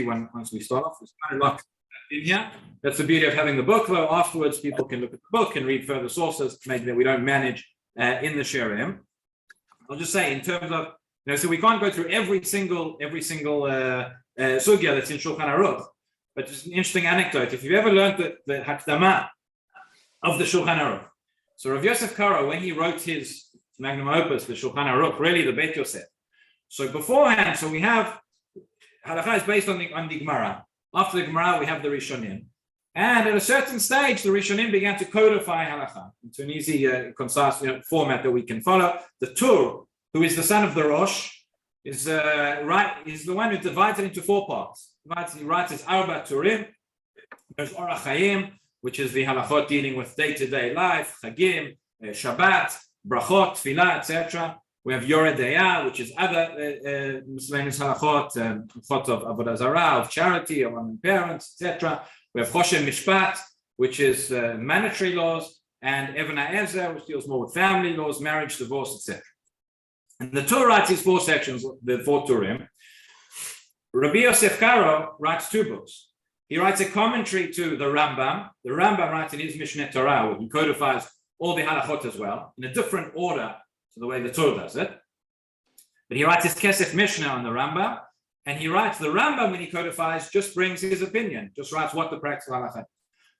once we start off. There's quite a lot in here. That's the beauty of having the book, though. Afterwards, people can look at the book and read further sources, maybe that we don't manage in the Shiurim. I'll just say, in terms of, so we can't go through every single sugya that's in Shulchan Aruch, but just an interesting anecdote. If you've ever learned the Hakdama of the Shulchan Aruch, so Rav Yosef Karo, when he wrote his magnum opus, the Shulchan Aruch, really the Beit Yosef. So beforehand, so we have halakha is based on the Gemara. After the Gemara, we have the Rishonim, and at a certain stage, the Rishonim began to codify halakha into an easy, concise format that we can follow. The Tur, who is the son of the Rosh, is the one who divides it into 4 parts. He writes as Arba Turim. There's Orach Chaim, which is the halachot dealing with day-to-day life, Chagim, Shabbat, Brachot, Tfilah, etc. We have Yoreh De'ah, which is other miscellaneous halachot, halachot of Avodah Zara, of charity, of parents, etc. We have Choshen Mishpat, which is mandatory laws, and Even HaEzer, which deals more with family laws, marriage, divorce, etc. And the Torah writes these 4 sections, the 4 Turim. Rabbi Yosef Karo writes 2 books. He writes a commentary to the Rambam. The Rambam writes in his Mishneh Torah, where he codifies all the halachot as well, in a different order to the way the Torah does it. But he writes his Kesef Mishnah on the Rambam, and he writes the Rambam, when he codifies, just brings his opinion, just writes what the practical halachot.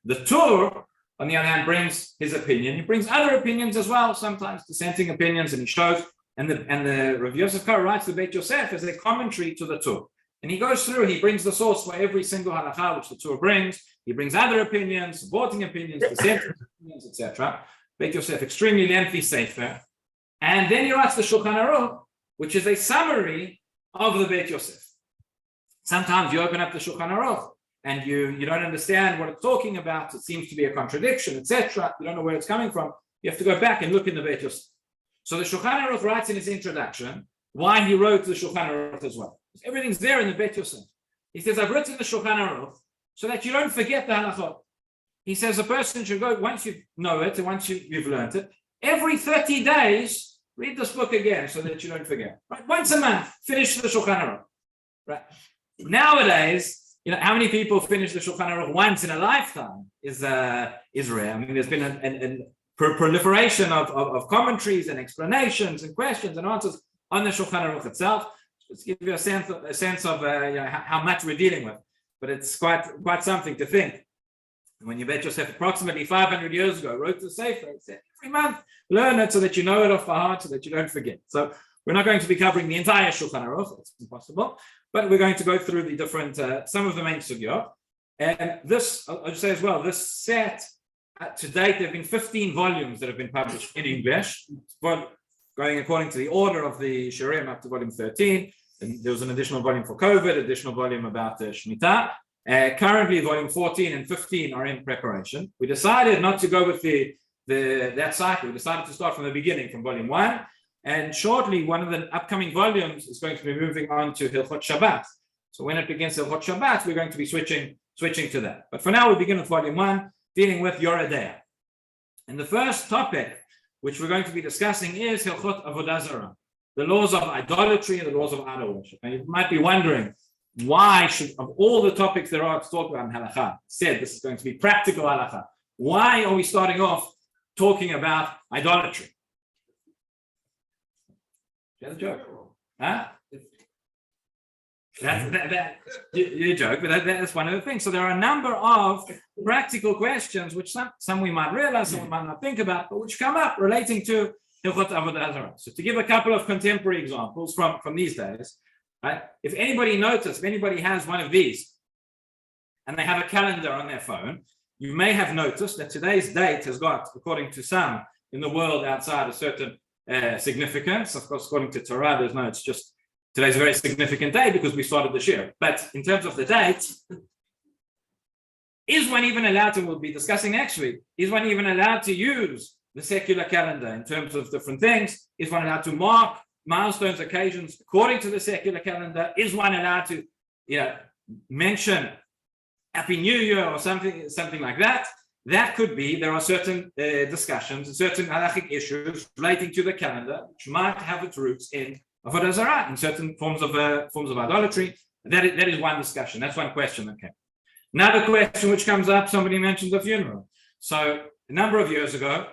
The Torah, on the other hand, brings his opinion. He brings other opinions as well, sometimes dissenting opinions, and he shows. And the Rav Yosef Karo writes the Beit Yosef as a commentary to the Torah. And he goes through, he brings the source for every single halakha which the Torah brings. He brings other opinions, supporting opinions, dissenting opinions, etc. Beit Yosef, extremely lengthy sefer. And then he writes the Shulchan Aruch, which is a summary of the Beit Yosef. Sometimes you open up the Shulchan Aruch and you don't understand what it's talking about. It seems to be a contradiction, etc. You don't know where it's coming from. You have to go back and look in the Beit Yosef. So the Shulchan Aruch writes in his introduction why he wrote the Shulchan Aruch as well. Everything's there in the Beit Yosef. He says, I've written the Shulchan Aruch so that you don't forget the halachot. He says a person should go, once you know it and once you've learned it, every 30 days, read this book again so that you don't forget. Right? Once a month, finish the Shulchan Aruch. Right? Nowadays, how many people finish the Shulchan Aruch once in a lifetime is rare. I mean, there's been a proliferation of commentaries and explanations and questions and answers on the Shulchan Aruch itself. Just give you a sense of how much we're dealing with, but it's quite something to think. When you Bet Yosef, approximately 500 years ago, wrote the Sefer, it said every month learn it so that you know it off by heart, so that you don't forget. So we're not going to be covering the entire Shulchan Aruch; it's impossible. But we're going to go through the different some of the main sugyot. And this, I'll just say as well, this set to date there have been 15 volumes that have been published in English, going according to the order of the Shiurim up to volume 13. And there was an additional volume for COVID, additional volume about Shemitah. Currently, volume 14 and 15 are in preparation. We decided not to go with that cycle. We decided to start from the beginning, from volume 1. And shortly, one of the upcoming volumes is going to be moving on to Hilchot Shabbat. So when it begins Hilchot Shabbat, we're going to be switching to that. But for now, we begin with volume 1, dealing with Yoreh De'ah. And the first topic, which we're going to be discussing, is Hilchot Avodah Zara, the laws of idolatry and the laws of idol worship. And you might be wondering, why should, of all the topics there are to talk about in halakha, said this is going to be practical halakha, why are we starting off talking about idolatry? That's a joke. Huh? You joke, but that's one of the things. So there are a number of practical questions, which some we might realize, some we might not think about, but which come up relating to Hilchot Avodah Zara. So to give a couple of contemporary examples from these days, right? If anybody has one of these, and they have a calendar on their phone, you may have noticed that today's date has got, according to some in the world outside, a certain significance. Of course, according to Torah, there's no, it's just today's a very significant day because we started this year. But in terms of the date, is one even allowed to, we'll be discussing next week, is one even allowed to use the secular calendar in terms of different things? Is one allowed to mark milestones, occasions according to the secular calendar? Is one allowed to mention Happy New Year or something like that? That could be, there are certain discussions and certain halachic issues relating to the calendar which might have its roots in Avodah Zarah, in certain forms of idolatry. That is one discussion. That's one question that came. Another question which comes up, somebody mentioned the funeral. So a number of years ago,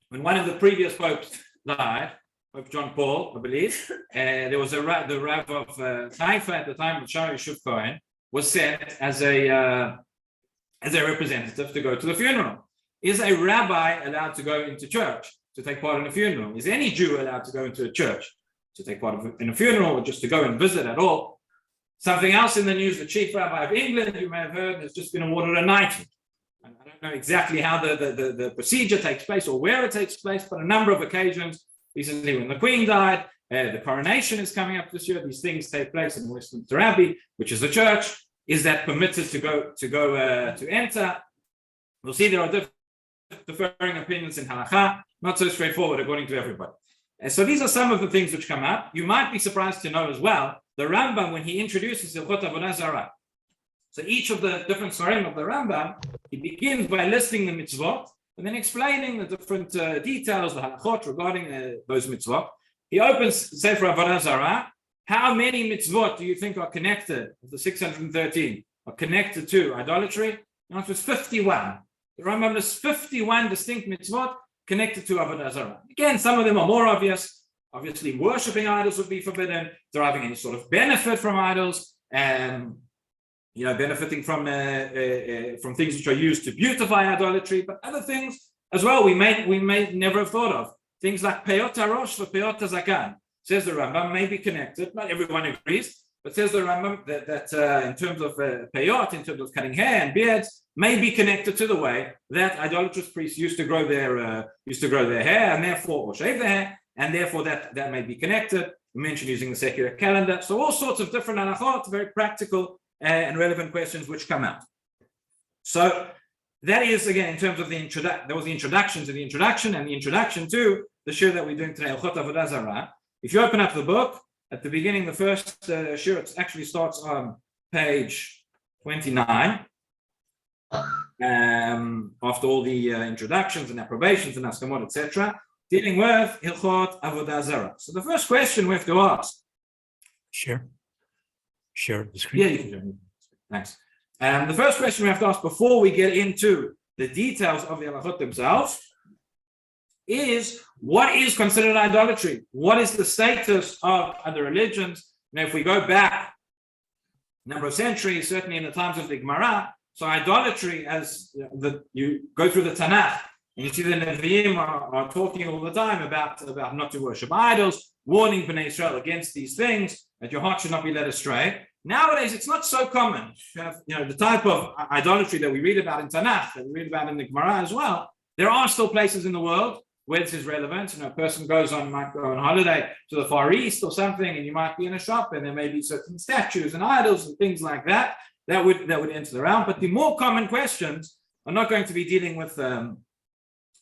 when one of the previous popes died, Pope John Paul, I believe, there was the Rav of Haifa at the time, Shari Yishuv Cohen, was sent as a representative to go to the funeral. Is a rabbi allowed to go into church to take part in a funeral? Is any Jew allowed to go into a church to take part in a funeral, or just to go and visit at all? Something else in the news, the chief rabbi of England, you may have heard, has just been awarded a knighthood. And I don't know exactly how the procedure takes place or where it takes place, but a number of occasions, recently when the Queen died, the coronation is coming up this year. These things take place in Westminster Abbey, which is the church. Is that permitted to enter? We'll see there are differing opinions in halakha, not so straightforward according to everybody. And so these are some of the things which come up. You might be surprised to know as well, the Rambam, when he introduces Hilchot Avodah Zara, so each of the different Svarim of the Rambam, he begins by listing the mitzvot and then explaining the different details, the halachot regarding those mitzvot. He opens Sefer Avodah Zara. How many mitzvot do you think are connected, of the 613, are connected to idolatry? The answer is 51. The Rambam lists 51 distinct mitzvot connected to Avodah Zara. Again, some of them are more obvious. Obviously, worshipping idols would be forbidden, deriving any sort of benefit from idols, and benefiting from things which are used to beautify idolatry, but other things as well we may never have thought of. Things like peyot harosh for peyot hazakan. Says the Rambam, may be connected. Not everyone agrees, but says the Rambam that in terms of peyot, in terms of cutting hair and beards, may be connected to the way that idolatrous priests used to grow their hair, and therefore, or shave their hair, and therefore that may be connected. We mentioned using the secular calendar. So all sorts of different halachot, very practical and relevant questions which come out. So that is, again, in terms of the introduction, there was the introduction to the introduction and the introduction to the shiur that we're doing today, Hilchot Avodah Zara. If you open up the book, at the beginning, the first shiur, it actually starts on page 29. After all the introductions and approbations and askamot, etc., dealing with Hilchot Avodah Zara. So the first question we have to ask. Share the screen. Yeah, you can do it. Thanks. The first question we have to ask before we get into the details of the halachot themselves is, what is considered idolatry? What is the status of other religions? Now, if we go back a number of centuries, certainly in the times of the Gemara, so idolatry, as you go through the Tanakh, and you see the Nevi'im are talking all the time about not to worship idols, warning Bnei Israel against these things, that your heart should not be led astray. Nowadays, it's not so common to have, the type of idolatry that we read about in Tanakh, that we read about in the Gemara as well. There are still places in the world where this is relevant. A person might go on holiday to the Far East or something, and you might be in a shop, and there may be certain statues and idols and things like that that would enter the realm. But the more common questions are not going to be dealing with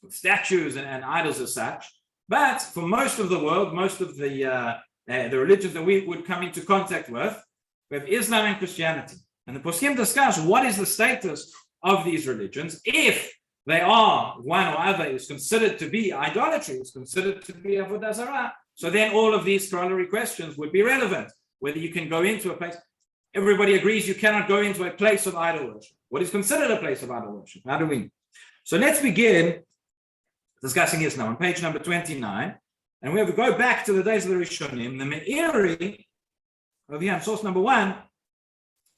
statues and idols as such. But for most of the world, most of the religions that we would come into contact with, we have Islam and Christianity. And the poskim discuss what is the status of these religions. If they are, one or other is considered to be idolatry, is considered to be Avodah Zara, so then all of these corollary questions would be relevant. Whether you can go into a place, everybody agrees you cannot go into a place of idol worship. What is considered a place of idol worship? How do we? So let's begin discussing this now on page number 29. And we have to go back to the days of the Rishonim. The Meiri of Yam, source number 1,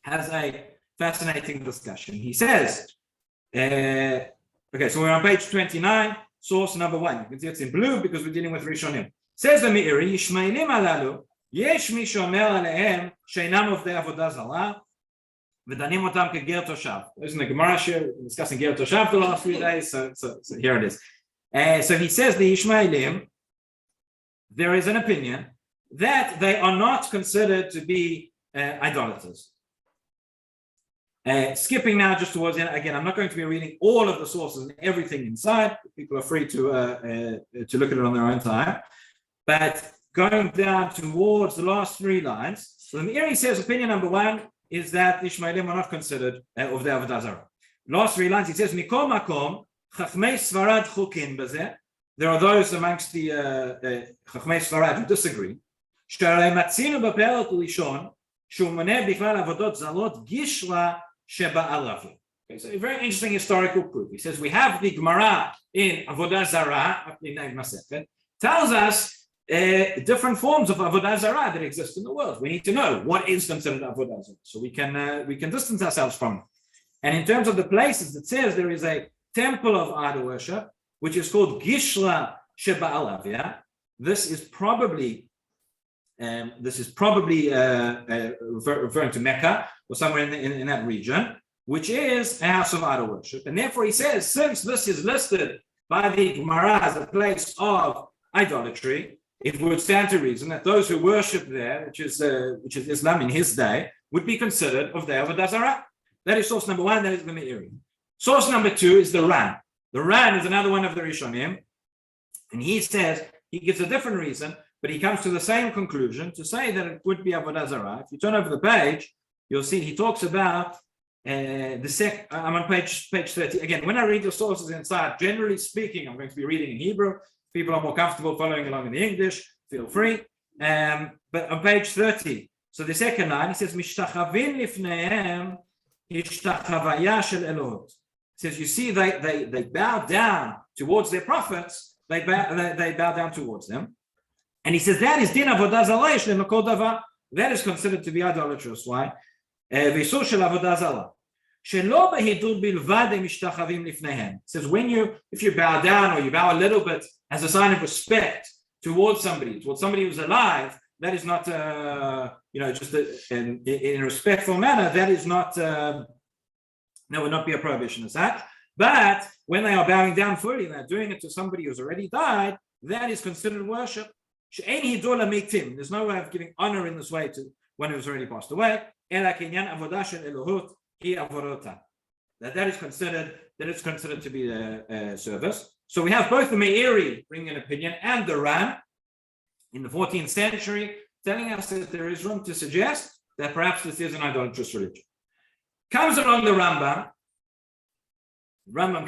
has a fascinating discussion. He says, okay, so we're on page 29, source number 1. You can see it's in blue because we're dealing with Rishonim. Says the Meiri, Yishmaelim alalu, yesh mi shomer alehem, sheinam uvdei avodah zara, v'danim otam keger toshav. There's in the Gemara here, discussing ger toshav the last few days, so here it is. So he says the Yishmaelim, there is an opinion that they are not considered to be idolaters. Skipping now just towards the end, again, I'm not going to be reading all of the sources and everything inside. People are free to look at it on their own time. But going down towards the last 3 lines, so the Meiri says opinion number 1 is that the Ishmaelim are not considered of the Avodah Zara. Last 3 lines, he says, Mikol makom, chachmei Svarad chukin bazeh. There are those amongst the chachmei Svarad who disagree. That שהוא מונה בכלל עבודות זרות גישלה שבעליו. Okay, so a very interesting historical proof. He says we have the Gemara in Avodah Zara, in Masechet, tells us different forms of Avodah Zara that exist in the world. We need to know what is considered Avodah Zara, so we can distance ourselves from it. And in terms of the places, it says there is a temple of idol worship, which is called Gishla Sheba'alav. Yeah, this is probably referring to Mecca or somewhere in that region, which is a house of idol worship. And therefore he says, since this is listed by the Gemara as a place of idolatry, it would stand to reason that those who worship there, which is Islam in his day, would be considered of the Avodah Zarah. That is source number one, that is the Meiri. Source number two is the Ran. The Ran is another one of the Rishonim, and he says, he gives a different reason, but he comes to the same conclusion to say that it would be Avodah Zarah. If you turn over the page, you'll see he talks about I'm on page 30. Again, when I read the sources inside, generally speaking, I'm going to be reading in Hebrew. If people are more comfortable following along in the English, feel free. But on page 30, so the second line, he says, Mishtachavin lifnehem hishtachavaya shel Elohot. It says, you see, they bow down towards their prophets, they bow down towards them. And he says, that is din avodah zarah shlem kol davar. That is considered to be idolatrous. Why? V'isur shel avodah zarah. Shelo b'hidud bilvad mishtachavim lifnehem. Says if you bow down or you bow a little bit as a sign of respect towards somebody who's alive, that is not just in a respectful manner. That is not that would not be a prohibition as such. But when they are bowing down fully and they're doing it to somebody who's already died, that is considered worship. There's no way of giving honor in this way to one who's already passed away. That is considered to be a service. So we have both the Meiri bringing an opinion and the Ran in the 14th century telling us that there is room to suggest that perhaps this is an idolatrous religion. Comes along the Rambam. Rambam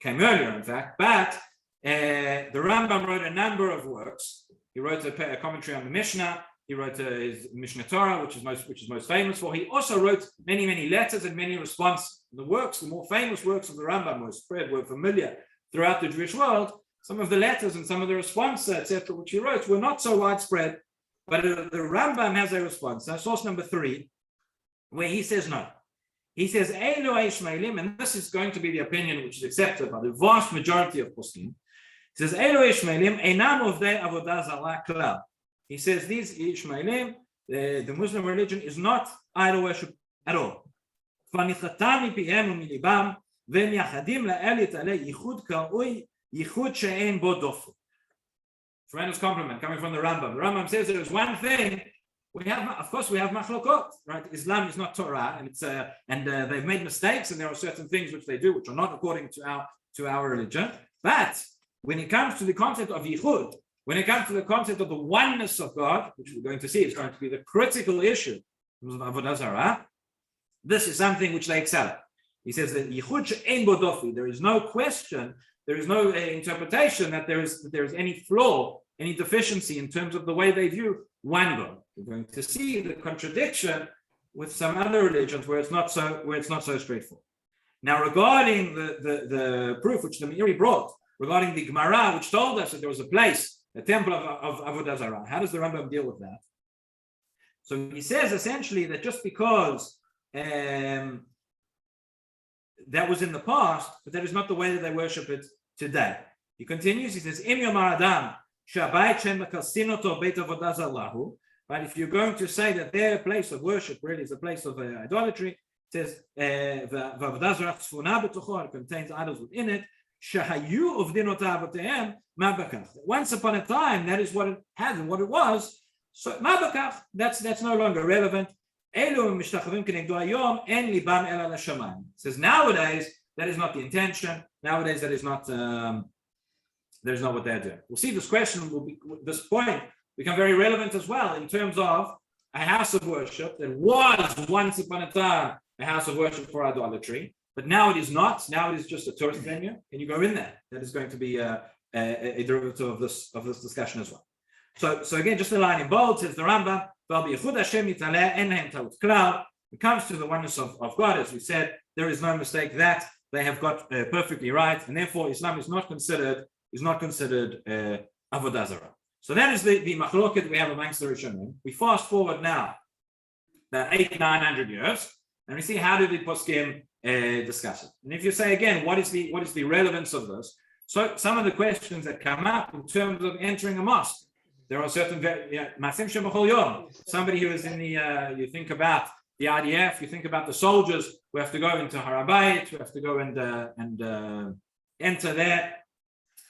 came earlier, in fact, but the Rambam wrote a number of works. He wrote a commentary on the Mishnah. He wrote his Mishnah Torah, which is most famous for. He also wrote many letters and many responses. The more famous works of the Rambam were familiar throughout the Jewish world. Some of the letters and some of the responses, etc., which he wrote, were not so widespread. But the Rambam has a response. Now, source number 3, where he says no. He says, and this is going to be the opinion which is accepted by the vast majority of poskim. He says, he says, these Ishmaelim, the Muslim religion is not idol worship at all. Tremendous compliment coming from the Rambam. The Rambam says there is one thing. We have machlokot, right? Islam is not Torah, and they've made mistakes, and there are certain things which they do which are not according to our religion. But when it comes to the concept of yichud, when it comes to the concept of the oneness of God, which we're going to see is going to be the critical issue of Avodah Zarah, this is something which they excel at. He says that yichud she'ein bo dofi, there is no question, there is no interpretation that there is any flaw, any deficiency in terms of the way they view one God. We're going to see the contradiction with some other religions where it's not so straightforward. Now, regarding the proof which the Meiri brought, regarding the Gemara, which told us that there was a temple of Avodah Zarah, how does the Rambam deal with that? So he says essentially that just because that was in the past, but that is not the way that they worship it today. He continues, he says, Im Yomar Adam, but if you're going to say that their place of worship really is a place of idolatry, it says, it contains idols within it. Once upon a time, that is what it had and what it was. So that's no longer relevant. It says nowadays that is not the intention. Nowadays that is not what they're doing. We'll see this question this point become very relevant as well in terms of a house of worship that was once upon a time a house of worship for idolatry, but now it is not. Now it is just a tourist venue, and you go in there. That is going to be a derivative of this discussion as well. So again, just a line in bold says the Rambam, It comes to the oneness of God, as we said, there is no mistake that they have got perfectly right, and therefore Islam is not considered Avodah Zara. So that is the machloket we have amongst the Rishonim. We fast forward now about 800-900 years, and we see how do the poskim discuss it. And if you say again, what is the relevance of this? So some of the questions that come up in terms of entering a mosque, there are certain somebody who is in the you think about the IDF, you think about the soldiers who have to go into Harabayit, who have to go and enter there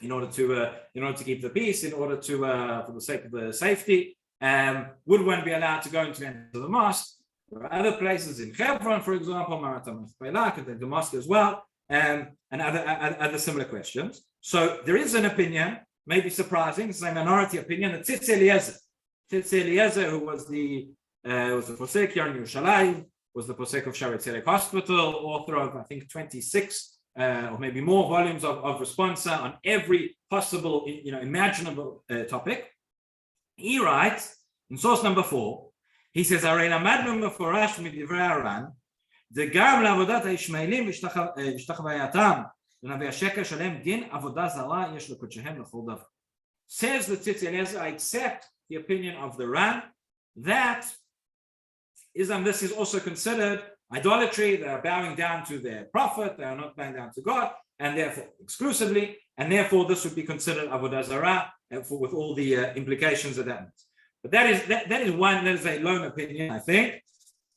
in order to keep the peace, in order to for the sake of the safety. Would one be allowed to go enter the mosque? There are other places in Hebron, for example, the mosque as well, and other similar questions. So there is an opinion, maybe surprising, it's a minority opinion, that Tzitz Eliezer, who was the posek here in Yerushalayim, was the posek of Shaarei Tzedek Hospital, author of I think 26 or maybe more volumes of responsa on every possible imaginable topic. He writes in source number 4. He says, "Arei lamadnu meforash midivrei Aran, de'gam la'avodat ha'ishmaelim v'shtachavayatam v'navei ha'sheker shalem din avodah zara yesh lekotchehem l'chol davar." Says the Tzitz Eliezer, I accept the opinion of the Ran that Islam, this is also considered idolatry. They are bowing down to their prophet. They are not bowing down to God, and therefore exclusively, and therefore this would be considered avodah zara, with all the implications of that means. But that is a lone opinion, I think,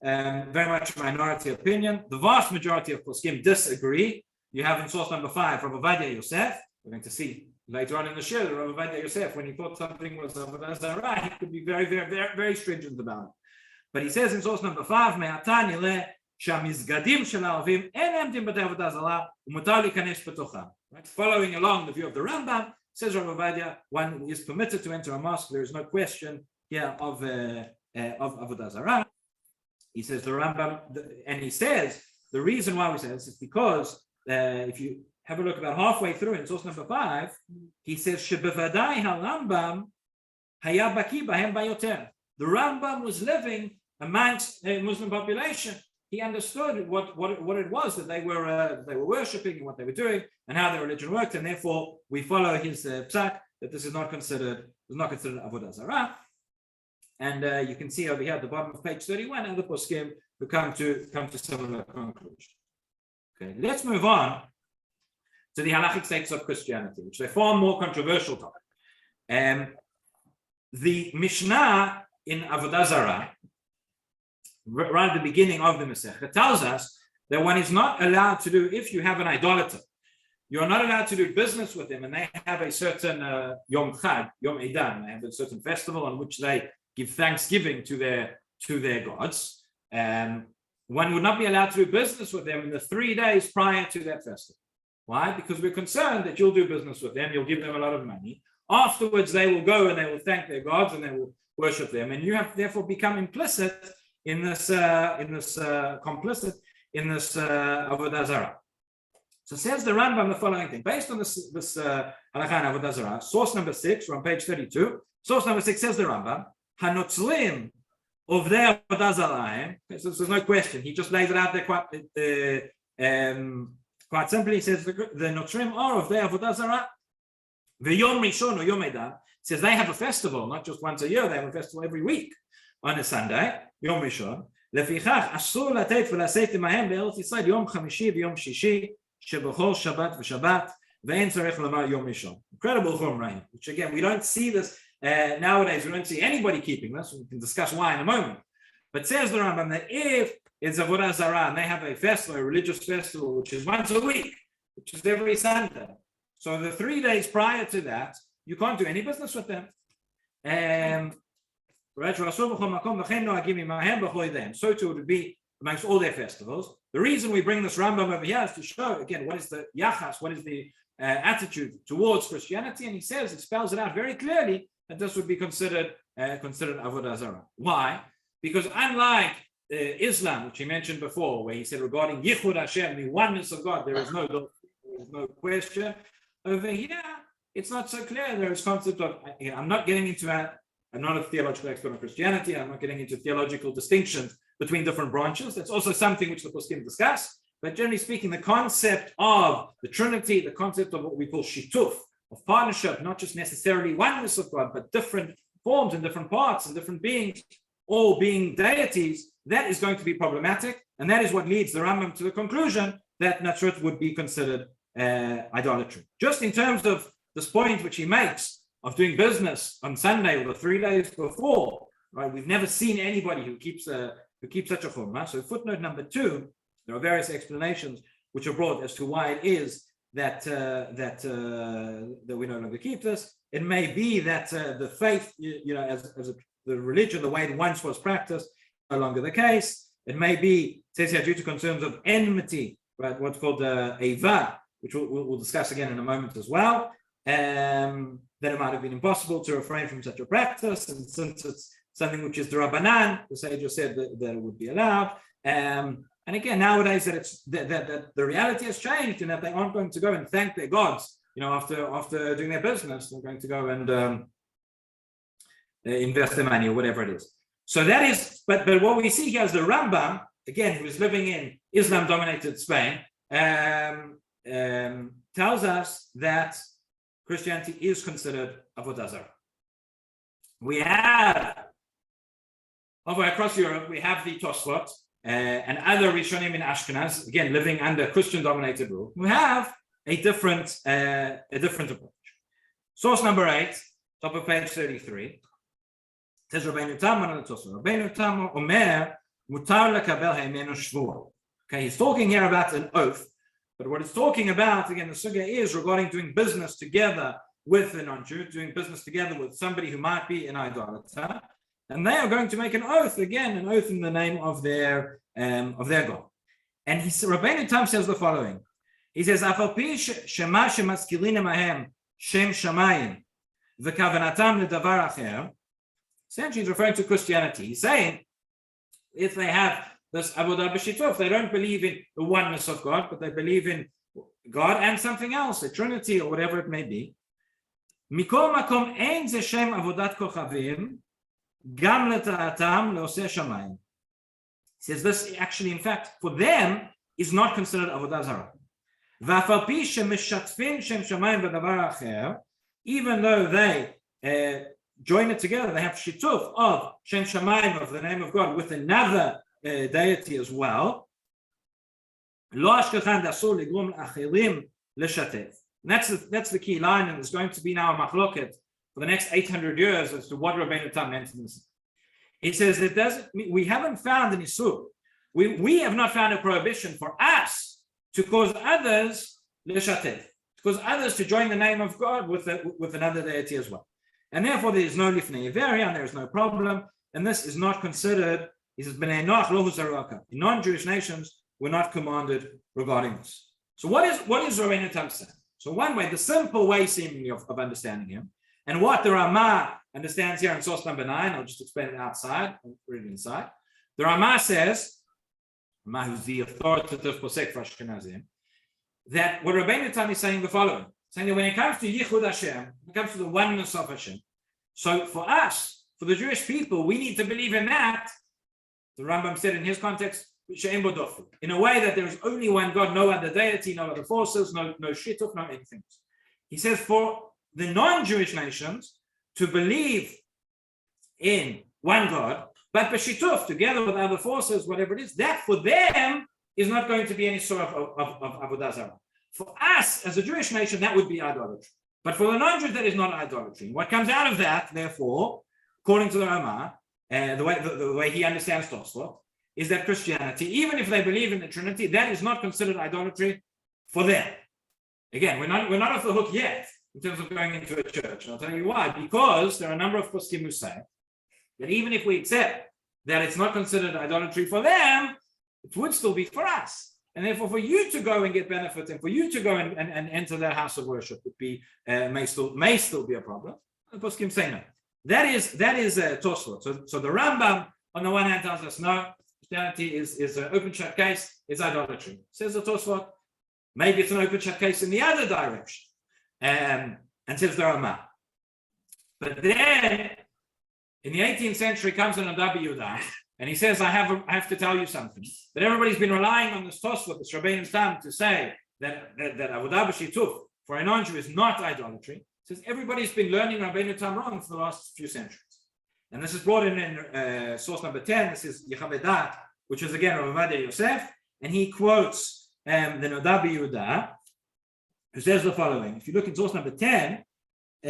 very much a minority opinion. The vast majority of poskim disagree. You have in source number 5, Rabbi Avodah Yosef. We're going to see later on in the Shiur, Rabbi Avodah Yosef, when he thought something was avodah zara, he could be very, very, very, very stringent about it. But he says in source number 5, "Me'ata nileh שהמסגדים של הערבים אין עומדים בתי עבודה זרה ומותר להיכנס בתוכם." Following along the view of the Rambam, says Rabbi Avodah, one is permitted to enter a mosque. There is no question here of avodah zara. He says the Rambam, and he says the reason why we say this is because if you have a look about halfway through in source number 5, he says שבוודאי הרמב"ם היה בקיא בהם ביותר. The Rambam was living amongst a Muslim population. He understood what it was that they were worshipping and what they were doing and how their religion worked, and therefore we follow his psak that this is not considered avodah zara. And you can see over here at the bottom of page 31 other poskim who come to similar conclusion. Okay, let's move on to the halachic status of Christianity, which is a far more controversial topic. The Mishnah in Avodah Zara, right at the beginning of the Masechah, tells us that one is not allowed to do, if you have an idolater, you are not allowed to do business with them, and they have a certain Yom Chag, Yom Eidan, they have a certain festival on which they give thanksgiving to their gods. One would not be allowed to do business with them in the 3 days prior to that festival. Why? Because we're concerned that you'll do business with them, you'll give them a lot of money. Afterwards, they will go and they will thank their gods and they will worship them, and you have therefore become implicit in this complicit in this avodah zara. So says the Rambam the following thing based on this halakha avodah zara. Source number 6, we're on page 32. Source number 6 says the Rambam, hanotzlim of their avodah zara. So there's no question. He just lays it out there quite simply. He says the notzrim are of their avodah zara. The Yom Rishon or Yom Eidan says they have a festival, not just once a year. They have a festival every week on a Sunday. יום ראשון, לפיכך אסור לתת ולשאת עמהם בארץ ישראל יום חמישי ויום שישי שבכל שבת ושבת ואין צריך לומר יום ראשון. Incredible chumrah, which again we don't see this nowadays. We don't see anybody keeping this. We can discuss why in a moment. But says the Rambam that if it's avodah zara and they have a festival, a religious festival, which is once a week, which is every Sunday, so the 3 days prior to that you can't do any business with them. So too it would be amongst all their festivals. The reason we bring this Rambam over here is to show again what is the yachas, what is the attitude towards Christianity, and he says, it spells it out very clearly that this would be considered avodah zara. Why? Because unlike Islam, which he mentioned before, where he said regarding Yichud Hashem, the oneness of God, there is no question. Over here, it's not so clear. There is concept of, I'm not getting into I'm not a theological expert on Christianity. I'm not getting into theological distinctions between different branches. That's also something which the poskim discuss. But generally speaking, the concept of the Trinity, the concept of what we call shituf, of partnership, not just necessarily oneness of God, but different forms and different parts and different beings, all being deities, that is going to be problematic. And that is what leads the Rambam to the conclusion that Natsut would be considered idolatry. Just in terms of this point which he makes of doing business on Sunday or the 3 days before, right? We've never seen anybody who keeps such a chumrah. So footnote number 2, there are various explanations which are brought as to why it is that we no longer keep this. It may be that the faith, as the religion, the way it once was practiced, no longer the case. It may be, it says here, due to concerns of enmity, right? What's called ava, which we'll discuss again in a moment as well. That it might have been impossible to refrain from such a practice, and since it's something which is the Rabbanan, the sages said that it would be allowed. And again, nowadays that the reality has changed, and that they aren't going to go and thank their gods, after doing their business. They're going to go and invest their money or whatever it is. So that is, but what we see here is the Rambam, again, who is living in Islam-dominated Spain, tells us that Christianity is considered Avodah Zara. We have, across Europe, we have the Tosfot and other Rishonim in Ashkenaz, again, living under Christian-dominated rule, who have a different approach. Source number 8, top of page 33. Says Rabbeinu Tam on the Tosfot. Rabbeinu Tam Omer mutar lekabel ha'imenu shvua. Okay, he's talking here about an oath. But what it's talking about, again, the sugya is regarding doing business together with a non-Jew, doing business together with somebody who might be an idolater, and they are going to make an oath, again, an oath in the name of their God. And Rabbeinu Tam says the following. He says, "Afal pi shema shemaskilin mahem shem shamayim v'kavanatam ledavar acher." Essentially, he's referring to Christianity. He's saying, if they have this Avodah b'shituf, they don't believe in the oneness of God, but they believe in God and something else, a Trinity or whatever it may be. Mikol makom ein ze shem avodat kochavim, gam leta'atam le'oseh shamayim. He says this actually, in fact, for them, is not considered Avodah Zara. V'afal pi shemishatfin shem shamayim v'davar acher, even though they join it together, they have shituf of shem shamayim, of the name of God, with another deity as well. That's the key line, and there's going to be now a machloket for the next 800 years as to what Rabbeinu Tam meant in this. He says it doesn't. We haven't found an isur. We have not found a prohibition for us to cause others leshatef, to cause others to join the name of God with another deity as well. And therefore, there is no lifnei iveri, and there is no problem. And this is not considered. He says, in non-Jewish nations, we're not commanded regarding this. So what is Rabbeinu Tam saying? So one way, the simple way seemingly of understanding him, and what the Ramah understands here in source number 9, I'll just explain it outside, I'll read it inside. The Ramah says, Ramah, who's the authoritative posek for Ashkenazim, that what Rabbeinu Tam is saying the following, saying that when it comes to Yichud Hashem, when it comes to the oneness of Hashem, so for us, for the Jewish people, we need to believe in that. The Rambam said in his context, in a way that there is only one God, no other deity, no other forces, no shituf, no anything. He says for the non-Jewish nations to believe in one God, but b'shituf, together with other forces, whatever it is, that for them is not going to be any sort of Avodah Zara. For us, as a Jewish nation, that would be idolatry. But for the non-Jews, that is not idolatry. What comes out of that, therefore, according to the Ramah, the way he understands Tosfot, is that Christianity, even if they believe in the Trinity, that is not considered idolatry for them. Again, we're not off the hook yet in terms of going into a church. And I'll tell you why. Because there are a number of poskim who say that even if we accept that it's not considered idolatry for them, it would still be for us. And therefore, for you to go and get benefit, and for you to go and enter their house of worship would be may still be a problem. The poskim say no. That is Tosfot. So the Rambam on the one hand tells us no, Christianity is an open shut case, it's idolatry. Says the Tosfot, maybe it's an open shut case in the other direction. And says the Rambam. But then In the 18th century comes an Rabbi Yehuda, and he says, I have to tell you something. That everybody's been relying on this Tosfot, this Rabbeinu Tam, to say that Avodah b'shituf for a non-Jew is not idolatry. He says everybody's been learning Rabbeinu Tam wrong for the last few centuries. And this is brought in source number 10. This is Yechavedat, which is again Rabbi Yosef, and he quotes the Rabbi Yehuda, who says the following. If you look at source number 10, he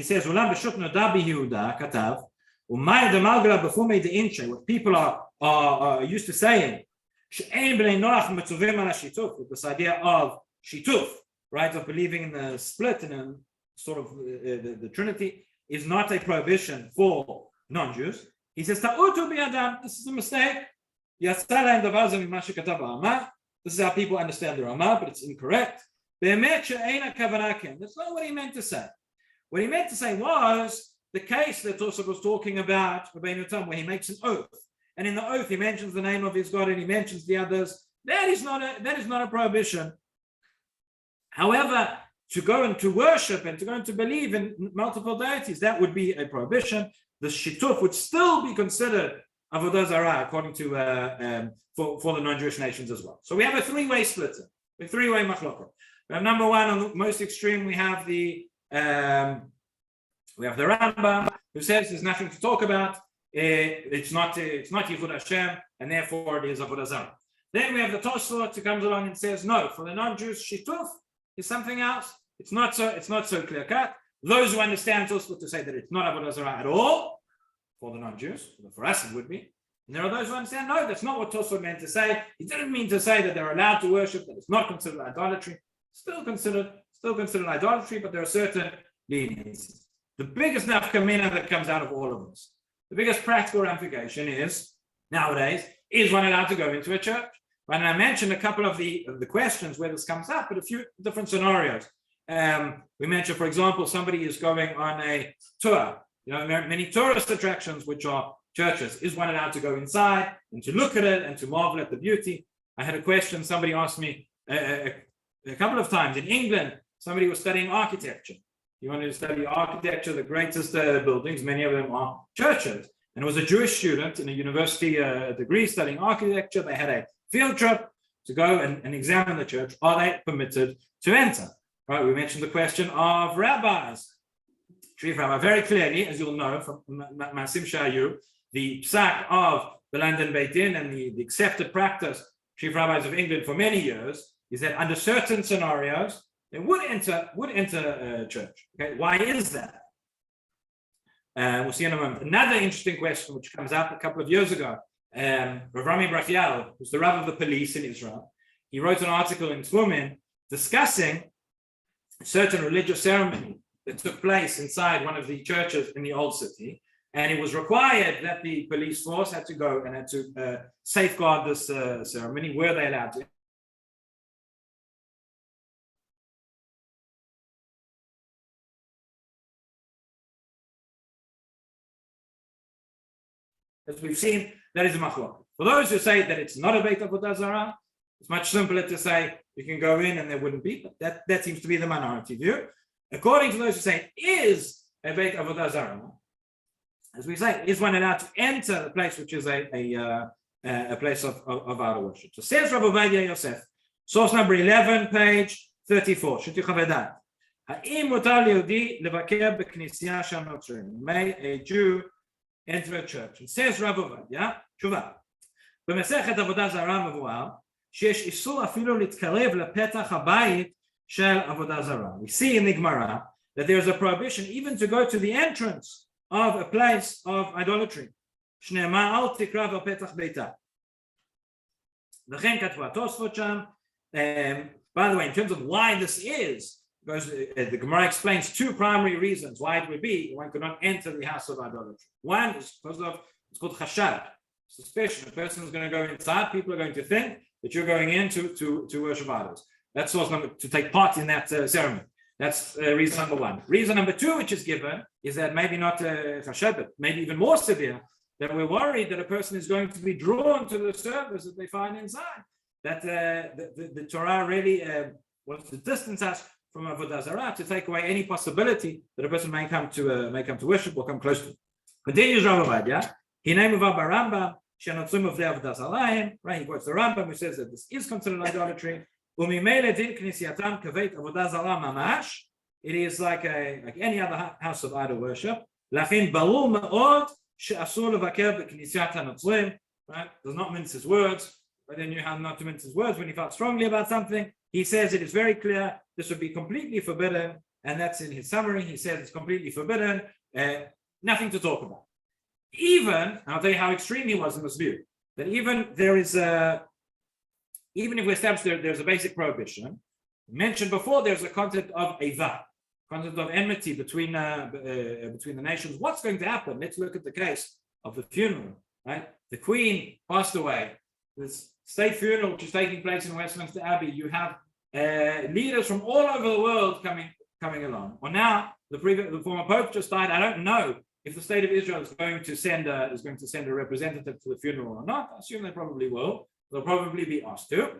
says, "Ulam b'shut Rabbi Yehuda katav u'may demalgala b'fumei deinche." What people are used to saying, she'ein b'nei Noach metzuvim ala shituf, with this idea of shituf, right, of believing in the split and in sort of the Trinity, is not a prohibition for non-Jews. He says, "Ta'utu bi'adam." This is a mistake. Yatzala davar ze mima shekatav ha'Rama. This is how people understand the Rama, but it's incorrect. That's not what he meant to say. What he meant to say was the case that also was talking about Rabbeinu Tam, where he makes an oath, and in the oath he mentions the name of his God and he mentions the others. That is not a prohibition. However, to go and to worship and to go and to believe in multiple deities, that would be a prohibition. The shituf would still be considered Avodah Zara, according to for the non-Jewish nations as well. So we have a three-way split, a three-way machloket. We have number one, on the most extreme, we have the Rambam, who says there's nothing to talk about. It's not Yichud Hashem, and therefore it is Avodah Zara. Then we have the Tosfot, who comes along and says no, for the non-Jews, shituf is something else. It's not so clear cut. Those who understand Tosfot to say that it's not Avodah Zara at all for the non-Jews, for us it would be. And there are those who understand no, that's not what Tosfot meant to say. He didn't mean to say that they're allowed to worship, that it's not considered idolatry. Still considered idolatry, but there are certain leniencies. The biggest nafkamina that comes out of all of this, the biggest practical ramification is, nowadays, is one allowed to go into a church? And I mentioned a couple of the questions where this comes up, but a few different scenarios. We mentioned, for example, somebody is going on a tour. There are many tourist attractions which are churches. Is one allowed to go inside and to look at it and to marvel at the beauty? I had a question, somebody asked me a couple of times. In England, somebody was studying architecture. You wanted to study architecture, the greatest buildings, many of them are churches. And it was a Jewish student in a university degree studying architecture. They had a field trip to go and examine the church. Are they permitted to enter? Right, we mentioned the question of rabbis. Chief Rabbi, very clearly, as you'll know from Masim Shiur, the psak of the London Beit Din and the accepted practice, Chief Rabbis of England for many years, is that under certain scenarios, they would enter church. Okay, why is that? We'll see in a moment. Another interesting question which comes up a couple of years ago, Rav Rami Brachial, who's the Rav of the police in Israel, he wrote an article in Tzumin discussing a certain religious ceremony that took place inside one of the churches in the old city, and it was required that the police force had to go and had to safeguard this ceremony. Were they allowed to? As we've seen, that is a machlok. For those who say that it's not a Beit Avodah Zara, it's much simpler to say you can go in and there wouldn't be, but that seems to be the minority view. According to those who say it is a Beit Avodah Zara, as we say, is one allowed to enter the place which is a place of our worship? So says Rabbi Yosef, source number 11, page 34. May a Jew enter a church? And says Rabbi Ovadia, Tshuva, במסכת עבודה זרה מבואר שיש איסור אפילו להתקרב לפתח הבית של עבודה זרה. We see in the Gemara that there is a prohibition even to go to the entrance of a place of idolatry. שנאמר אל תקרב על פתח ביתה. וכן כתבו התוספות שם. By the way, in terms of why this is, because the Gemara explains two primary reasons why it would be one could not enter the house of idolatry. One is because of, it's called chashad, suspicion. A person is going to go inside, people are going to think that you're going in to worship idols. That's source number, to take part in that ceremony. That's reason number one. Reason number two, which is given, is that maybe not chashad, but maybe even more severe, that we're worried that a person is going to be drawn to the service that they find inside. That the Torah really wants to distance us from Avodah Zara to take away any possibility that a person may come to worship or come close to it. Continues Rabbi Avodah, he named of Abba Rambam, Shenotzum of the Avodah Zara, right? He quotes the Rambam, who says that this is considered idolatry. Umimele din knisiyatam kavet Avodah Zara mamash. It is like any other house of idol worship. Lachin barur me'od she'asur levaker b'knisiyat hanotzrim. Right? Does not mince his words. But then you have not to mince his words when he felt strongly about something. He says it is very clear this would be completely forbidden, and that's in his summary. He says it's completely forbidden, nothing to talk about. Even, I'll tell you how extreme he was in this view, that even if we establish there's a basic prohibition, mentioned before, there's a concept of ava, concept of enmity between the nations. What's going to happen? Let's look at the case of the funeral, right? The Queen passed away. This state funeral, which is taking place in Westminster Abbey, you have leaders from all over the world coming along. Well, now the former Pope just died. I don't know if the state of Israel is going to send a representative to the funeral or not. I assume they probably will. They'll probably be asked to.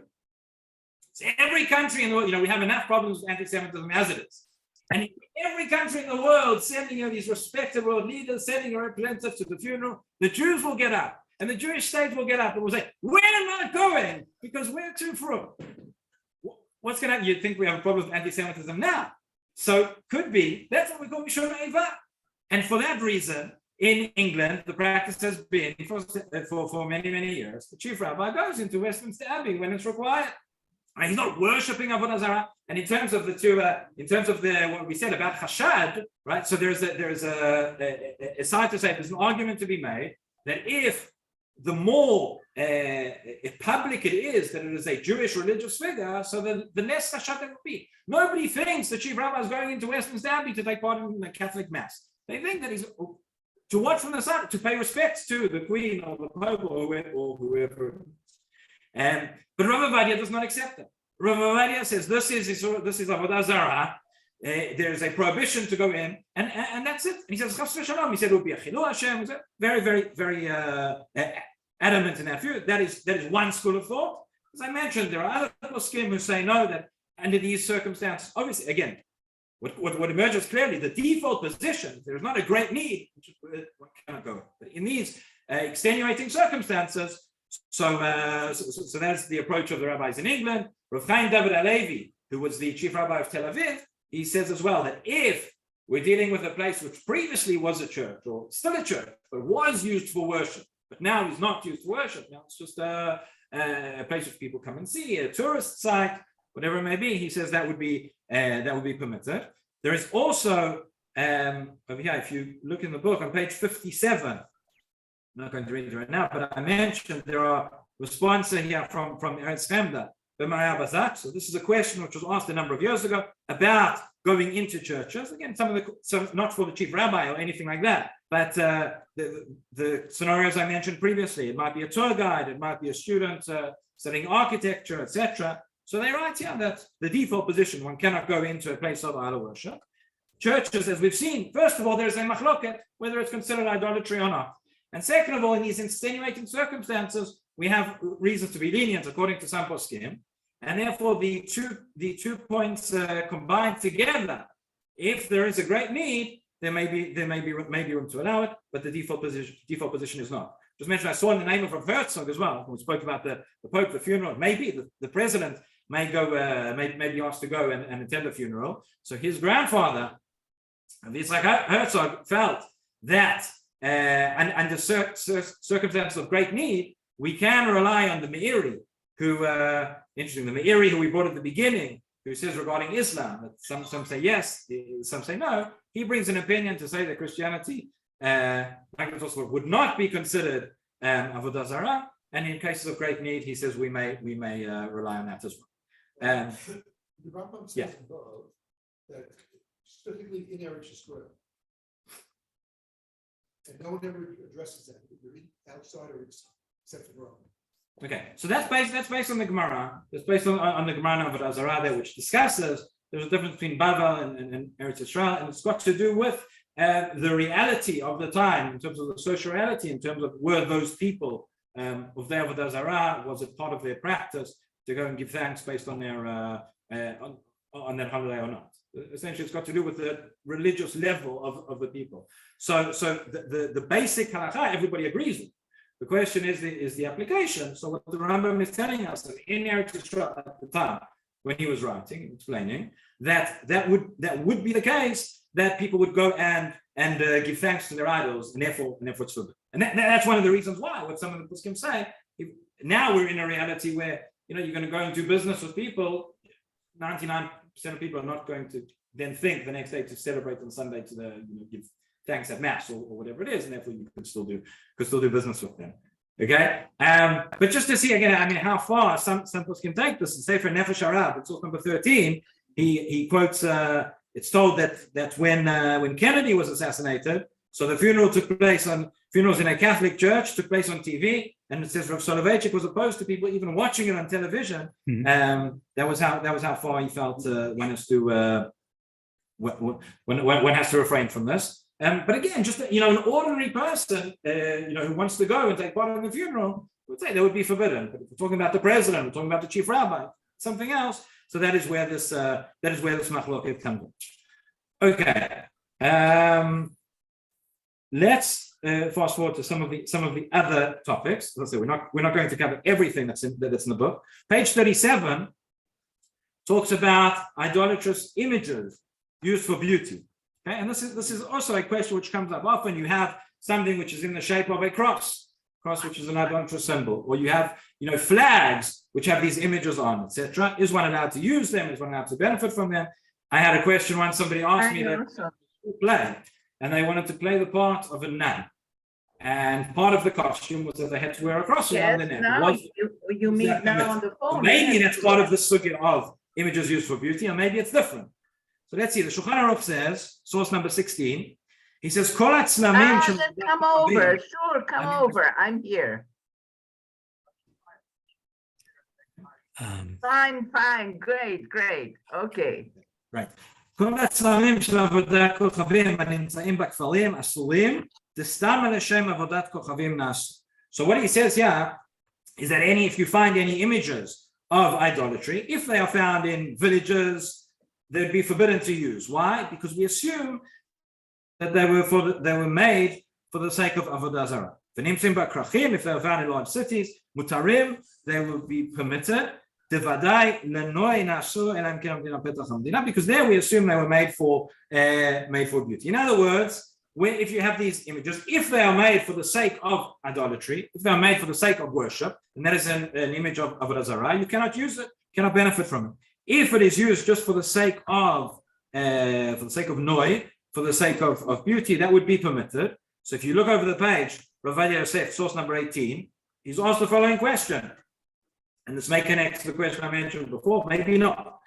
So every country in the world, we have enough problems with anti-Semitism as it is. And every country in the world sending these respected world leaders, sending a representative to the funeral, the Jews will get up. And the Jewish state will get up and will say, we're not going because we're too frum. What's going to happen? You'd think we have a problem with anti-Semitism now. So could be, that's what we call Mishon Eva. And for that reason, in England, the practice has been for many, many years, the chief rabbi goes into Westminster Abbey when it's required. And he's not worshipping Avodah Zara. And in terms of what we said about Chashad, right? So there's a side to say, there's an argument to be made that if the more public it is that it is a Jewish religious figure, so the less Chashad it will be. Nobody thinks the chief rabbi is going into Westminster Abbey to take part in the Catholic Mass. They think that he's to watch from the side, to pay respects to the Queen or the Pope or whoever. But Rabbi Avodah does not accept it. Rabbi Avodah says this is Avodah Zara. There is a prohibition to go in, and that's it. And he says, Chas v'shalom. He said it would be a chilul Hashem. He very, very, very adamant in that view. That is one school of thought. As I mentioned, there are other poskim who say no, that under these circumstances, obviously, again, what emerges clearly, the default position, there is not a great need, one cannot go. But in these extenuating circumstances, so that's the approach of the rabbis in England. Rav Chaim David Halevi, who was the chief rabbi of Tel Aviv, he says as well that if we're dealing with a place which previously was a church, or still a church, but was used for worship, but now is not used for worship, now it's just a place which people come and see, a tourist site, whatever it may be, he says that would be permitted. There is also over here, if you look in the book on page 57, I'm not going to read it right now, but I mentioned there are responses here from Eretz Chemda. So this is a question which was asked a number of years ago about going into churches. Again, some not for the chief rabbi or anything like that, but the scenarios I mentioned previously. It might be a tour guide, it might be a student studying architecture, etc. So they write here that the default position, one cannot go into a place of idol worship. Churches, as we've seen, first of all, there's a machloket whether it's considered idolatry or not. And second of all, in these extenuating circumstances, we have reasons to be lenient according to some poskim, and therefore the two points combined together. If there is a great need, there may be room to allow it, but the default position is not. Just mentioned, I saw in the name of Rav Herzog as well. We spoke about the Pope, the funeral. Maybe the president may go, may be asked to go and attend the funeral. So his grandfather, Yitzhak Herzog, felt that under circumstances of great need, we can rely on the Meiri, who, interesting, the Meiri who we brought at the beginning, who says regarding Islam, that some say yes, some say no. He brings an opinion to say that Christianity, would not be considered Avodah Zara, and in cases of great need, he says we may rely on that as well. The Rambam says above that specifically in Eretz Yisrael, and no one ever addresses that, either outside or except for the Rambam. Okay, so that's based on the Gemara. It's based on the Gemara of Avodah Zara there, which discusses there's a difference between Bavel and Eretz Yisrael, and it's got to do with the reality of the time in terms of the social reality, in terms of were those people of their Avodah Zara, was it part of their practice to go and give thanks based on their on that holiday or not? Essentially, it's got to do with the religious level of the people. So the basic halakha, everybody agrees with. The question is the application. So what the Rambam is telling us that in Eretz Yisrael at the time when he was writing, explaining that would be the case, that people would go and give thanks to their idols, and therefore it's forbidden. And that's one of the reasons why. What some of the poskim say. Now we're in a reality where you're going to go and do business with people. 99% of people are not going to then think the next day to celebrate on Sunday to give thanks at mass or whatever it is, and therefore you could still do business with them. Okay, but just to see again, I mean, how far some poskim take this. In Sefer Nefesh Arab, it's number 13. He quotes. It's told that when Kennedy was assassinated, so the funeral took place funerals in a Catholic church took place on TV, and it says Rav Soloveitchik was opposed to people even watching it on television. That was how far he felt one has to refrain from this. But again, just an ordinary person, who wants to go and take part in the funeral, would say that would be forbidden. But if we're talking about the president, we're talking about the chief rabbi, something else. So that is where this machloket comes in. Okay, let's fast forward to some of the other topics. Let's say we're not going to cover everything that's in the book. Page 37 talks about idolatrous images used for beauty. Okay, and this is also a question which comes up often. You have something which is in the shape of a cross, which is an idolatrous symbol, or you have flags which have these images on, etc. Is one allowed to use them? Is one allowed to benefit from them? I had a question once. Somebody asked me to play, and they wanted to play the part of a nun, and part of the costume was that they had to wear a cross around their neck. Now you mean now on the phone? Maybe that's part of the sugya of images used for beauty, or maybe it's different. So let's see. The Shulchan Aruch says, source number 16. He says, "Kol hatzlamim." Come over, sure, come over. I'm here. Fine, great. Okay. Right. כל הצלמים של עבודת כוכבים הנמצאים בכפרים אסורים, סתם לשם עבודת כוכבים נעשו. So what he says here is that if you find any images of idolatry, if they are found in villages, they'd be forbidden to use. Why? Because we assume that they were made for the sake of Avodah Zara. ונמצאים בכרכים, if they are found in large cities, מותרים, they will be permitted. Because there we assume they were made for beauty. In other words, if you have these images, if they are made for the sake of idolatry, if they are made for the sake of worship, and that is an image of Avodah Zara, you cannot use it, cannot benefit from it. If it is used just for the sake of noi, for the sake of beauty, that would be permitted. So if you look over the page, Rav Yosef, source number 18, he's asked the following question. And this may connect to the question I mentioned before, maybe not.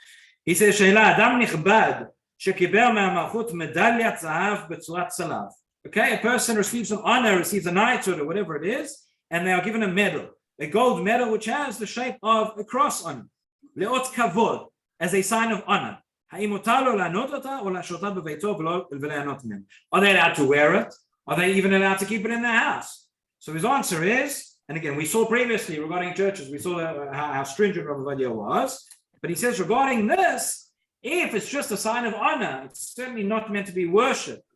He says, "Sheila Adam nichbad shekiber me'malchut medalyat zahav b'tzurat salav." Okay, a person receives an honor, receives a knighthood or whatever it is, and they are given a medal, a gold medal which has the shape of a cross on it, leot kavod, as a sign of honor. Are they allowed to wear it? Are they even allowed to keep it in their house? So his answer is. And again, we saw previously regarding churches, we saw how stringent Rabbi Avodah was. But he says regarding this, if it's just a sign of honor, it's certainly not meant to be worshipped.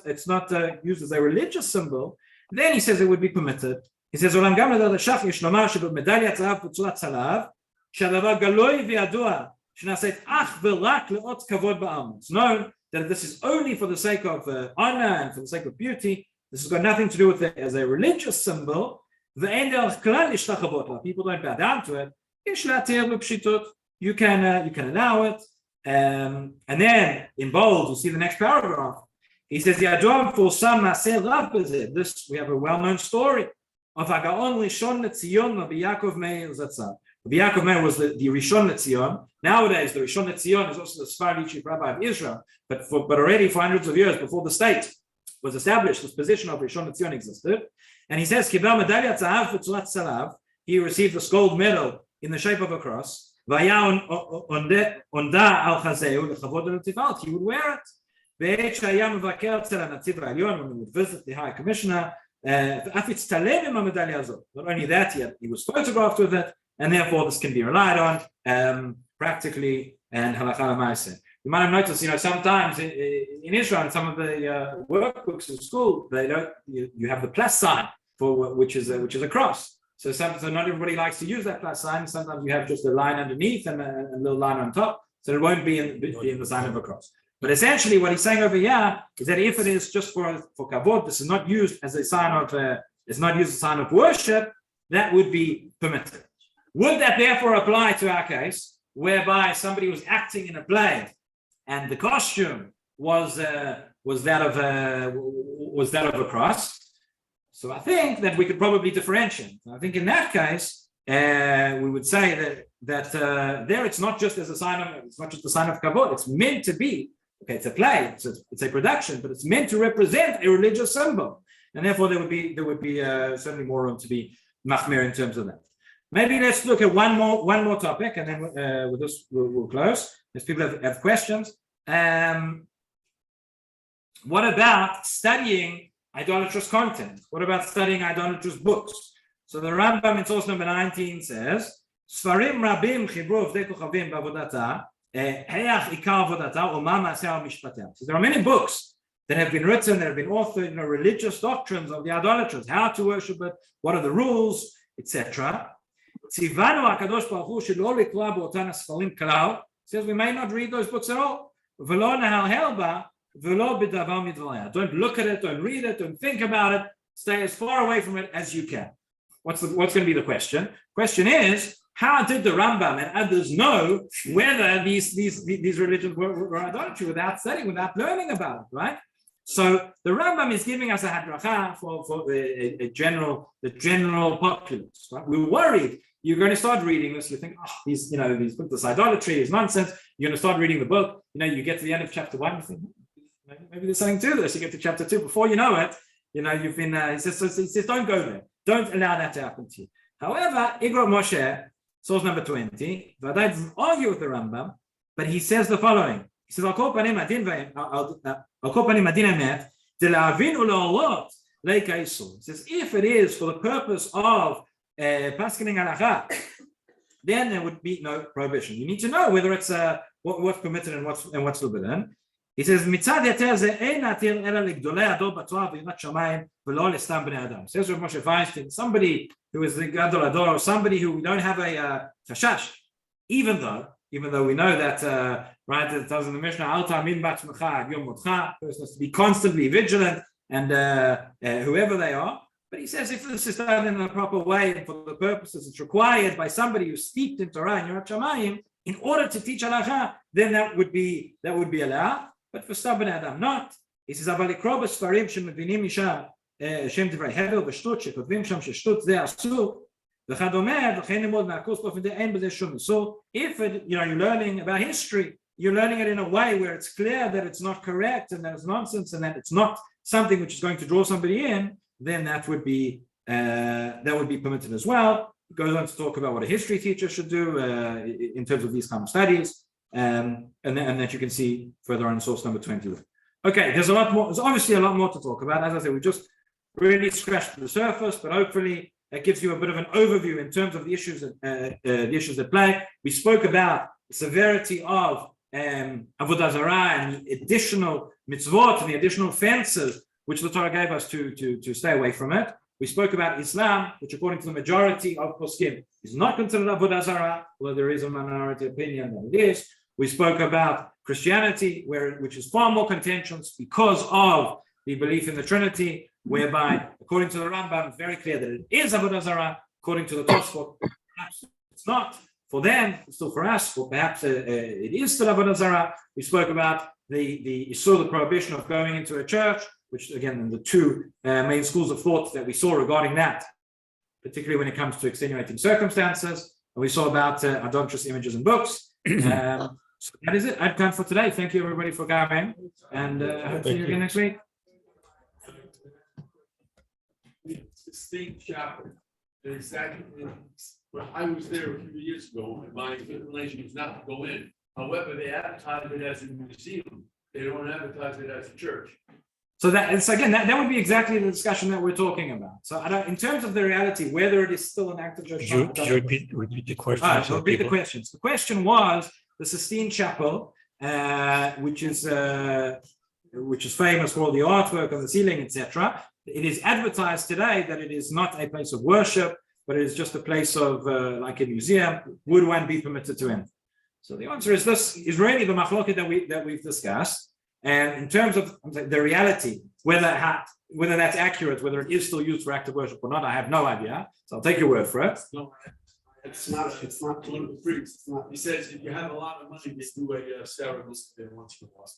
It's not used as a religious symbol. Then he says it would be permitted. He says, "Olam gam ledar shach yesh lomar shebemedalya tzarav b'tzurat tzalav shadavar galoi v'yadua shenaseit ach v'rak leot kavod ba'am." It's known that this is only for the sake of honor and for the sake of beauty. This has got nothing to do with it as a religious symbol. People don't bow down to it. You can allow it. And then in bold, you'll see the next paragraph. He says, this, we have a well-known story of Hagaon Rishon LeTzion, Rabbi Yaakov Meir Zatzal. Rabbi Yaakov Meir was the Rishon LeTzion. Nowadays, the Rishon LeTzion is also the Sephardi chief rabbi of Israel. But already for hundreds of years before the state was established, this position of Rishon LeTzion existed. And he says, he received this gold medal in the shape of a cross. He would wear it. When he would visit the High Commissioner, not only that, he was photographed with it, and therefore this can be relied on practically and halakha l'maaseh. You might have noticed, sometimes in Israel, in some of the workbooks in school, they don't. You have the plus sign for which is a cross. So not everybody likes to use that plus sign. Sometimes you have just a line underneath and a little line on top, so it won't be in the sign of a cross. But essentially, what he's saying over here is that if it is just for kavod, this is not used as a sign of it's not used as a sign of worship, that would be permitted. Would that therefore apply to our case, whereby somebody was acting in a play and the costume was that of a cross? So I think that we could probably differentiate. I think in that case, we would say that there it's not just as a sign of kavod. It's meant to be. Okay, it's a play, it's a production, but it's meant to represent a religious symbol, and therefore there would be certainly more room to be machmir in terms of that. Maybe let's look at one more topic, and then with this we'll close. If people have questions, what about studying idolatrous content? What about studying idolatrous books? So the Rambam in source number 19 says, "Sfarim rabim chibru avdei kochavim ba'avodata." So there are many books that have been written, that have been authored, religious doctrines of the idolaters, how to worship it, what are the rules, etc. Says we may not read those books at all. Don't look at it, don't read it, don't think about it. Stay as far away from it as you can. What's going to be the question? Question is, how did the Rambam and others know whether these religions were idolatry without studying, without learning about it, right? So the Rambam is giving us a hadracha for the general populace. Right? We're worried. You're going to start reading this. You think, these books, this idolatry is nonsense. You're going to start reading the book. You get to the end of chapter 1. You think, maybe there's something to this. You get to chapter 2. Before you know it, you've been. He says, don't go there. Don't allow that to happen to you. However, Igro Moshe, source number 20, Vadai doesn't argue with the Rambam, but he says the following. He says, he says, if it is for the purpose of paskening halacha, then there would be no prohibition. You need to know whether it's what's permitted and what's forbidden. He says, says Rav Moshe Feinstein, somebody who is the gadol ador, or somebody who we don't have a chashash, even though we know that right, it tells in the Mishnah, Al ta'min b'atzmecha yom motcha, person has to be constantly vigilant, and whoever they are. But he says if this is done in a proper way and for the purposes it's required by somebody who's steeped in Torah and Yirat Shamayim in order to teach halacha, then that would be allowed. But for stubborn Adam, not. He says, "Aval ikro b'sfarim shemevinim misham shem divrei hevel v'shtut shekotvim sham sheshtut ze asur v'chadomer v'chein limod ma'akos b'ofen de'en b'zeh shum." So if you're learning about history, you're learning it in a way where it's clear that it's not correct and that it's nonsense and that it's not something which is going to draw somebody in, then that would be permitted as well. It goes on to talk about what a history teacher should do in terms of these kind of studies. And that you can see further on in source number 21. Okay, there's obviously a lot more to talk about. As I said, we just really scratched the surface, but hopefully that gives you a bit of an overview in terms of the issues at play. We spoke about the severity of Avodah Zara and the additional mitzvot and the additional fences which the Torah gave us to stay away from it. We spoke about Islam, which according to the majority of poskim is not considered Avodah Zara, although there is a minority opinion that it is. We spoke about Christianity, which is far more contentious because of the belief in the Trinity, whereby, according to the Rambam, it's very clear that it is Avodah Zara. According to the Tosfot, perhaps it's not. For them, it's still for us, or perhaps it is still Avodah Zara. We spoke about the prohibition of going into a church, which again, the two main schools of thought that we saw regarding that, particularly when it comes to extenuating circumstances. And we saw about idolatrous images and books. So that is it. I've time for today. Thank you everybody for coming, and hope to see you again next week. Distinct chapter. Exactly. Well, I was there a few years ago, and my inclination is not to go in. However, they advertise it as a museum. They don't advertise it as a church. So that would be exactly the discussion that we're talking about. So in terms of the reality, whether it is still an active church. Could you repeat the question? I'll repeat the questions. The question was the Sistine Chapel which is famous for all the artwork on the ceiling, etc. It is advertised today that it is not a place of worship, but it is just a place of like a museum. Would one be permitted to enter? So the answer is this is really the machloket that we've discussed. And in terms of the reality, whether that's accurate, whether it is still used for active worship or not, I have no idea. So I'll take your word for it. No, it's not political freaks. It's not. He says if you have a lot of money, just do a ceremony there once in a while.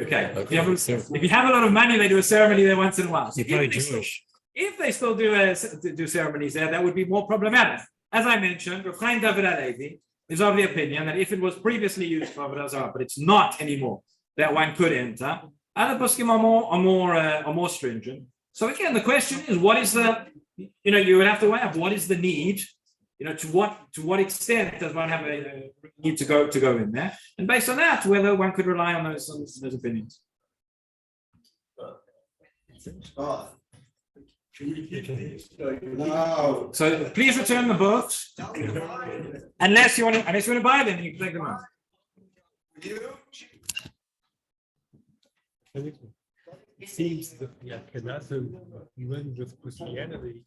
Okay. If you have a lot of money, they do a ceremony there once in a while. So You're probably Jewish. if they still do ceremonies there, that would be more problematic. As I mentioned, Rav Chaim David HaLevi is of the opinion that if it was previously used for Avodah Zara, but it's not anymore, that one could enter. Other poskim are more stringent. So again, the question is, what is the, you would have to weigh up what is the need, to what extent does one have a need to go in there, and based on that, whether one could rely on those opinions. No. So please return the books, unless you want to buy them, you can take them out. It seems that, even with Christianity,